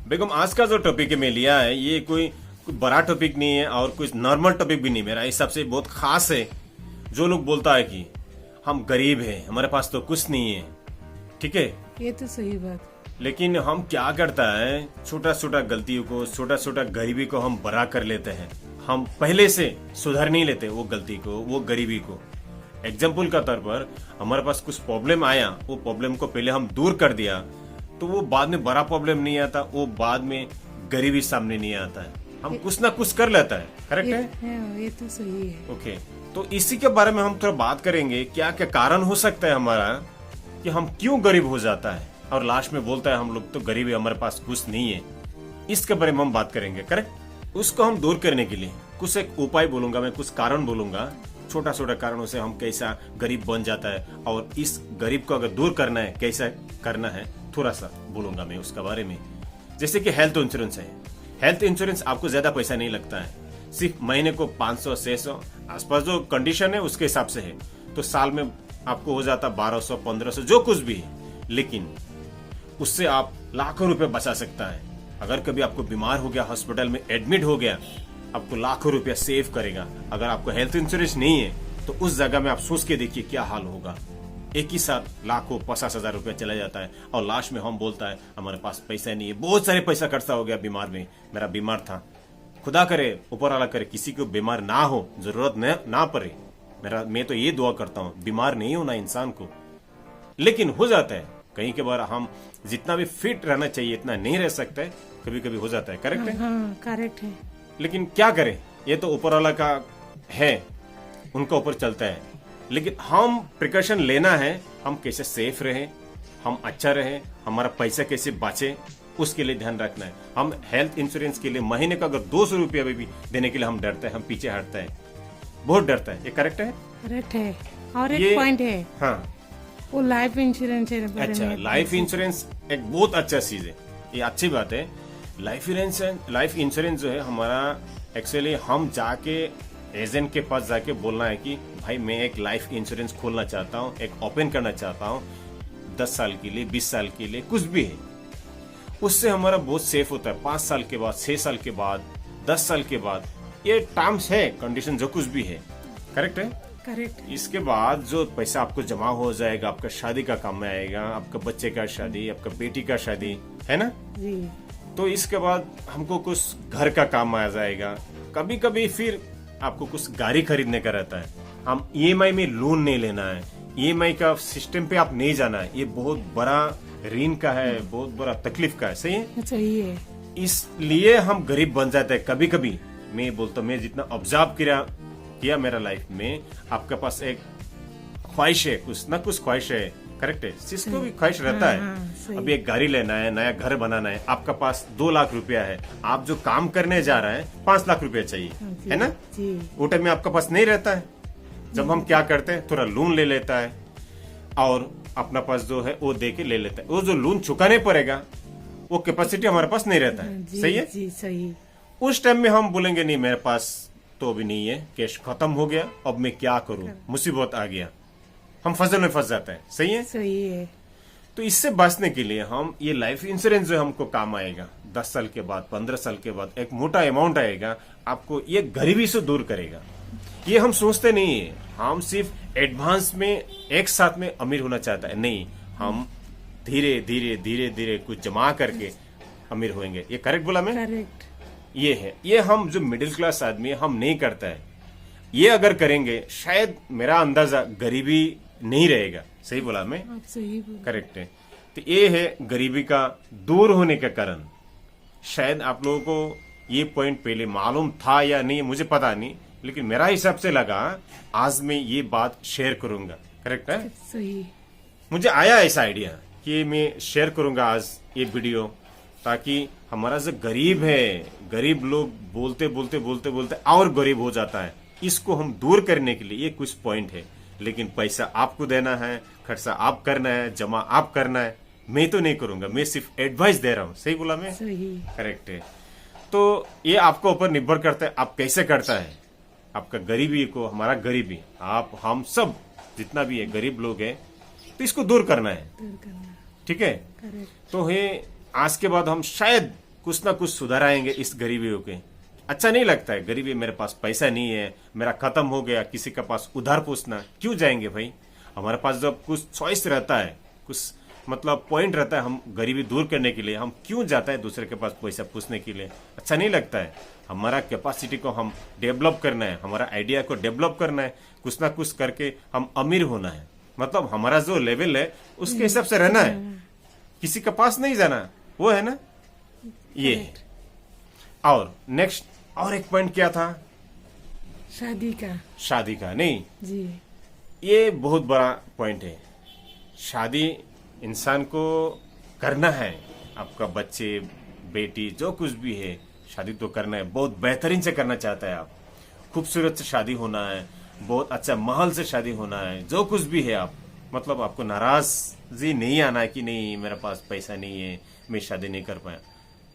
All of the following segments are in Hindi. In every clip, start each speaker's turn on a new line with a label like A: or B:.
A: बेगम, आज का जो टॉपिक मैं लिया है ये कोई बड़ा टॉपिक नहीं है और कुछ नॉर्मल टॉपिक भी नहीं, मेरा हिसाब से बहुत खास है। जो लोग बोलता है कि हम गरीब हैं, हमारे पास तो कुछ नहीं है, ठीक है,
B: ये तो सही बात।
A: लेकिन हम क्या करता है, छोटा छोटा गलतियों को, छोटा छोटा गरीबी को हम बड़ा कर लेते हैं। हम पहले से सुधार नहीं लेते वो गलती को, वो गरीबी को। एग्जाम्पल का तौर पर हमारे पास कुछ प्रॉब्लम आया, वो प्रॉब्लम को पहले हम दूर कर दिया तो वो बाद में बड़ा प्रॉब्लम नहीं आता, वो बाद में गरीबी सामने नहीं आता है। हम कुछ ना कुछ कर लेता है, करेक्ट है?
B: ये तो सही है।
A: ओके, तो इसी के बारे में हम थोड़ा बात करेंगे। क्या क्या कारण हो सकता है हमारा कि हम क्यों गरीब हो जाता है और लास्ट में बोलता है हम लोग तो गरीब है, हमारे पास कुछ नहीं है। इसके बारे में हम बात करेंगे, करेक्ट। उसको हम दूर करने के लिए कुछ एक उपाय बोलूंगा मैं, कुछ कारण बोलूंगा। छोटा छोटा कारणों से हम कैसा गरीब बन जाता है और इस गरीब को अगर दूर करना है कैसा करना है, थोड़ा सा बोलूंगा मैं उसका बारे में। जैसे कि हेल्थ इंश्योरेंस है। हेल्थ इंश्योरेंस आपको ज्यादा पैसा नहीं लगता है, सिर्फ महीने को 500-600 आसपास जो कंडीशन है उसके हिसाब से है। तो साल में आपको हो जाता 1200-1500 जो कुछ भी है, लेकिन उससे आप लाखों रुपए बचा सकता है। अगर कभी आपको बीमार हो गया, हॉस्पिटल में एडमिट हो गया, आपको लाखों रुपया सेव करेगा। अगर आपको हेल्थ इंश्योरेंस नहीं है तो उस जगह में आप सोच के देखिए क्या हाल होगा। एक ही साथ लाखों 50,000 रुपया चला जाता है और लास्ट में हम बोलता है हमारे पास पैसा नहीं है। बहुत सारे पैसा खर्चा हो गया बीमार में, मेरा बीमार था। खुदा करे, ऊपर वाला करे, किसी को बीमार ना हो, जरूरत ना पड़े। मैं तो ये दुआ करता हूँ बीमार नहीं होना इंसान को, लेकिन हो जाता है कहीं के बार। हम जितना भी फिट रहना चाहिए इतना नहीं रह सकते, कभी कभी हो जाता है, करेक्ट है?
B: हाँ, करेक्ट है।
A: लेकिन क्या करें, ये तो ऊपर वाला का है, उनका ऊपर चलता है। लेकिन हम प्रिकॉशन लेना है, हम कैसे सेफ रहे, हम अच्छा रहे, हमारा पैसा कैसे बचे, उसके लिए ध्यान रखना है। हम हेल्थ इंश्योरेंस के लिए महीने का अगर 200 रुपया भी देने के लिए हम डरते हैं, हम पीछे हटते हैं, बहुत डरता है। ये करेक्ट है?
B: करेक्ट है। और एक पॉइंट है,
A: हाँ,
B: वो लाइफ इंश्योरेंस है।
A: अच्छा, लाइफ इंश्योरेंस एक बहुत अच्छा चीज है, ये अच्छी बात है। लाइफ इंश्योरेंस जो है हमारा, एक्चुअली हम जाके एजेंट के पास जाके बोलना है कि भाई मैं एक लाइफ इंश्योरेंस खोलना चाहता हूँ, एक ओपन करना चाहता हूँ, 10 साल के लिए, 20 साल के लिए, कुछ भी है। उससे हमारा बहुत सेफ होता है। 5 साल के बाद, 6 साल के बाद, 10 साल के बाद, ये टर्म्स है, कंडीशन जो कुछ भी है, करेक्ट है?
B: करेक्ट।
A: इसके बाद जो पैसा आपको जमा हो जाएगा, आपका शादी का काम में आएगा, आपका बच्चे का शादी, आपका बेटी का शादी, है ना
B: जी।
A: तो इसके बाद हमको कुछ घर का काम आ जाएगा। कभी कभी फिर आपको कुछ गाड़ी खरीदने का रहता है, हम ईएमआई में लोन नहीं लेना है, ईएमआई का सिस्टम पे आप नहीं जाना है। ये बहुत बड़ा ऋण का है, बहुत बड़ा तकलीफ का है। सही है?
B: सही है।
A: इसलिए हम गरीब बन जाते हैं कभी कभी। मैं बोलता हूँ, मैं जितना ऑब्जर्व किया मेरा लाइफ में, आपके पास एक ख्वाहिश है, कुछ ना कुछ ख्वाहिश है, करेक्ट है? जिसको भी ख्वाहिश रहता है, अभी एक गाड़ी लेना है, नया घर बनाना है, आपका पास 2 लाख रुपया है, आप जो काम करने जा रहे हैं 5 लाख रुपया चाहिए, है ना? वो टाइम में आपका पास नहीं रहता है। जब हम क्या करते हैं, थोड़ा लोन ले लेता है और अपना पास जो है वो दे के ले लेता है। वो जो लोन चुकाने पड़ेगा वो कैपेसिटी हमारे पास नहीं रहता है। सही है?
B: जी, सही।
A: उस टाइम में हम बोलेंगे नहीं, मेरे पास तो अभी नहीं है, कैश खत्म हो गया, अब मैं क्या करूं, मुसीबत आ गया, हम फजल में फंस जाते हैं। सही है?
B: सही है।
A: तो इससे बचने के लिए हम ये लाइफ इंश्योरेंस जो हमको काम आएगा, 10 साल के बाद, 15 साल के बाद एक मोटा अमाउंट आएगा, आपको ये गरीबी से दूर करेगा। ये हम सोचते नहीं है, हम सिर्फ एडवांस में एक साथ में अमीर होना चाहता है, नहीं, हम धीरे धीरे धीरे धीरे कुछ जमा करके अमीर होंगे। ये करेक्ट बोला मैं?
B: करेक्ट।
A: ये है, ये हम जो मिडिल क्लास आदमी है हम नहीं करता है। ये अगर करेंगे शायद मेरा अंदाजा गरीबी नहीं रहेगा। सही बोला मैं?
B: आप सही बोल।
A: करेक्ट है। तो ये है गरीबी का दूर होने का कारण। शायद आप लोगों को ये पॉइंट पहले मालूम था या नहीं, मुझे पता नहीं, लेकिन मेरा हिसाब से लगा आज मैं ये बात शेयर करूंगा। करेक्ट है?
B: सही।
A: मुझे आया ऐसा आइडिया कि मैं शेयर करूंगा आज ये वीडियो, ताकि हमारा जो गरीब है, गरीब लोग बोलते बोलते बोलते बोलते और गरीब हो जाता है, इसको हम दूर करने के लिए ये कुछ पॉइंट है। लेकिन पैसा आपको देना है, खर्चा आप करना है, जमा आप करना है। मैं तो नहीं करूंगा, मैं सिर्फ एडवाइस दे रहा हूँ। सही बोला मैं?
B: सही।
A: करेक्ट है। तो ये आपको ऊपर निर्भर करता है आप कैसे करता है। आपका गरीबी को, हमारा गरीबी, आप हम सब जितना भी है गरीब लोग हैं, तो इसको दूर करना है। ठीक है?
B: करेक्ट।
A: तो है आज के बाद हम शायद कुछ ना कुछ सुधार आएंगे इस गरीबियों के। अच्छा नहीं लगता है, गरीबी, मेरे पास पैसा नहीं है, मेरा खत्म हो गया, किसी के पास उधार पूछना क्यों जाएंगे भाई। हमारे पास जब कुछ चॉइस रहता है, कुछ मतलब पॉइंट रहता है, हम गरीबी दूर करने के लिए हम क्यों जाते हैं दूसरे के पास पैसा पूछने के लिए। अच्छा नहीं लगता है। हमारा कैपेसिटी को हम डेवलप करना है, हमारा आइडिया को डेवलप करना है, कुछ ना कुछ करके हम अमीर होना है। मतलब हमारा जो लेवल है उसके हिसाब से रहना है, किसी के पास नहीं जाना, वो है ना, ये है। और नेक्स्ट और एक पॉइंट क्या था,
B: शादी का।
A: शादी का। नहीं,
B: जी
A: ये बहुत बड़ा पॉइंट है। शादी इंसान को करना है, आपका बच्चे बेटी जो कुछ भी है, शादी तो करना है, बहुत बेहतरीन से करना चाहता है आप, खूबसूरत से शादी होना है, बहुत अच्छा माहौल से शादी होना है, जो कुछ भी है आप, मतलब आपको नाराजगी नहीं आना है कि नहीं मेरे पास पैसा नहीं है, मैं शादी नहीं कर पाया।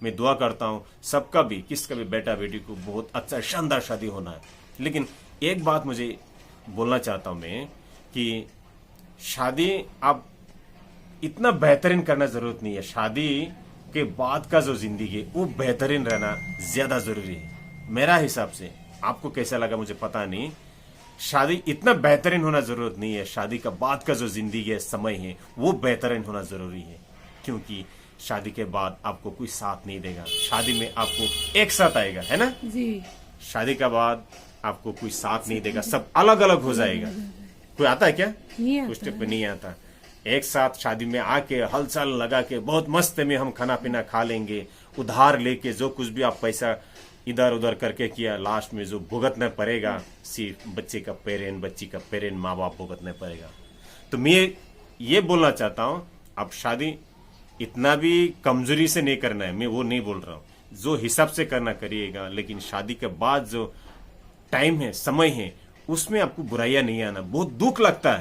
A: मैं दुआ करता हूँ सबका भी, किसका भी बेटा बेटी को बहुत अच्छा शानदार शादी होना है। लेकिन एक बात मुझे बोलना चाहता हूं मैं कि शादी आप इतना बेहतरीन करना जरूरत नहीं है, शादी के बाद का जो जिंदगी है वो बेहतरीन रहना ज्यादा जरूरी है मेरा हिसाब से। आपको कैसा लगा मुझे पता नहीं, शादी इतना बेहतरीन होना जरूरत नहीं है, शादी का बाद का जो जिंदगी है, समय है, वो बेहतरीन होना जरूरी है। क्योंकि शादी के बाद आपको कोई साथ नहीं देगा, शादी में आपको एक साथ आएगा, है ना
B: जी।
A: शादी के बाद आपको कोई साथ नहीं देगा, सब अलग अलग हो जाएगा। कोई आता है क्या?
B: नहीं आता।
A: कुछ स्टेप पे नहीं आता। एक साथ शादी में आके हलचल लगा के बहुत मस्त में हम खाना पीना खा लेंगे, उधार लेके जो कुछ भी आप पैसा इधर उधर करके किया, लास्ट में जो भुगतना पड़ेगा सिर्फ बच्चे का पेरेंट, बच्ची का पेरेंट, माँ बाप भुगतना पड़ेगा। तो मैं ये बोलना चाहता हूँ, अब शादी इतना भी कमजोरी से नहीं करना है, मैं वो नहीं बोल रहा हूँ, जो हिसाब से करना करिएगा। लेकिन शादी के बाद जो टाइम है, समय है, उसमें आपको बुराइयां नहीं आना, बहुत दुख लगता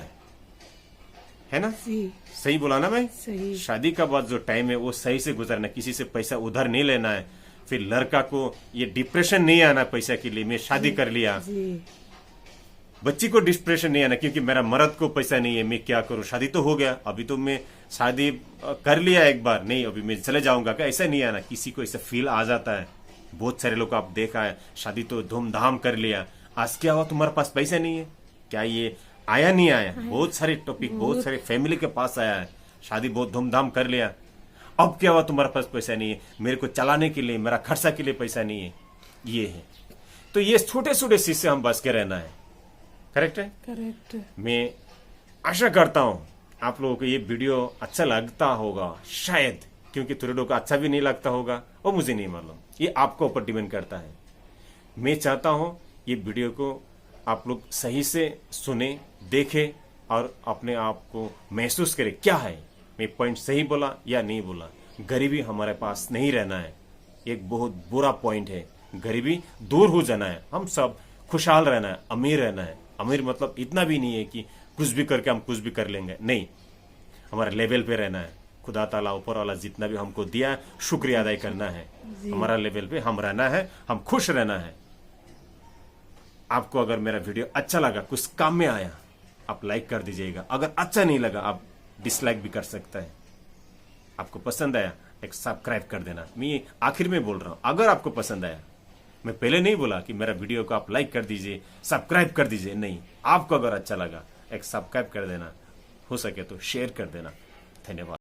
A: है ना।
B: जी
A: सही बोला ना मैं?
B: सही।
A: शादी का बाद जो टाइम है वो सही से गुजरना, किसी से पैसा उधार नहीं लेना है। फिर लड़का को ये डिप्रेशन नहीं आना पैसा के लिए, मैं शादी कर लिया।
B: जी
A: बच्ची को डिप्रेशन नहीं आना क्योंकि मेरा मर्द को पैसा नहीं है, मैं क्या करूं, शादी तो हो गया, अभी तो मैं शादी कर लिया एक बार, नहीं अभी मैं चले जाऊंगा क्या, ऐसा नहीं आना। किसी को ऐसा फील आ जाता है, बहुत सारे लोग आप देखा है, शादी तो धूमधाम कर लिया, आज क्या हुआ तुम्हारे पास पैसा नहीं है क्या, ये आया नहीं आया, बहुत सारे टॉपिक, बहुत सारे फैमिली के पास आया है, शादी बहुत धूमधाम कर लिया, अब क्या हुआ तुम्हारे पास पैसा नहीं है, मेरे को चलाने के लिए, मेरा खर्चा के लिए पैसा नहीं है, ये है। तो ये छोटे छोटे चीज से हम बच के रहना है। करेक्ट है?
B: करेक्ट।
A: मैं आशा करता हूं आप लोगों को ये वीडियो अच्छा लगता होगा, शायद, क्योंकि थोड़े लोगों को अच्छा भी नहीं लगता होगा और मुझे नहीं मालूम, ये आपको ऊपर डिपेंड करता है। मैं चाहता हूं ये वीडियो को आप लोग सही से सुने, देखें और अपने आप को महसूस करें क्या है, मैं पॉइंट सही बोला या नहीं बोला। गरीबी हमारे पास नहीं रहना है, एक बहुत बुरा पॉइंट है, गरीबी दूर हो जाना है, हम सब खुशहाल रहना है, अमीर रहना है। अमीर मतलब इतना भी नहीं है कि कुछ भी करके हम कुछ भी कर लेंगे, नहीं, हमारे लेवल पे रहना है। खुदा ताला ऊपर वाला जितना भी हमको दिया शुक्रिया अदा करना है, हमारा लेवल पे हम रहना है, हम खुश रहना है। आपको अगर मेरा वीडियो अच्छा लगा, कुछ काम में आया, आप लाइक कर दीजिएगा, अगर अच्छा नहीं लगा आप डिसलाइक भी कर सकता है। आपको पसंद आया एक सब्सक्राइब कर देना, मैं आखिर में बोल रहा हूं, अगर आपको पसंद आया, मैं पहले नहीं बोला कि मेरा वीडियो को आप लाइक कर दीजिए, सब्सक्राइब कर दीजिए, नहीं, आपको अगर अच्छा लगा एक सब्सक्राइब कर देना, हो सके तो शेयर कर देना। धन्यवाद।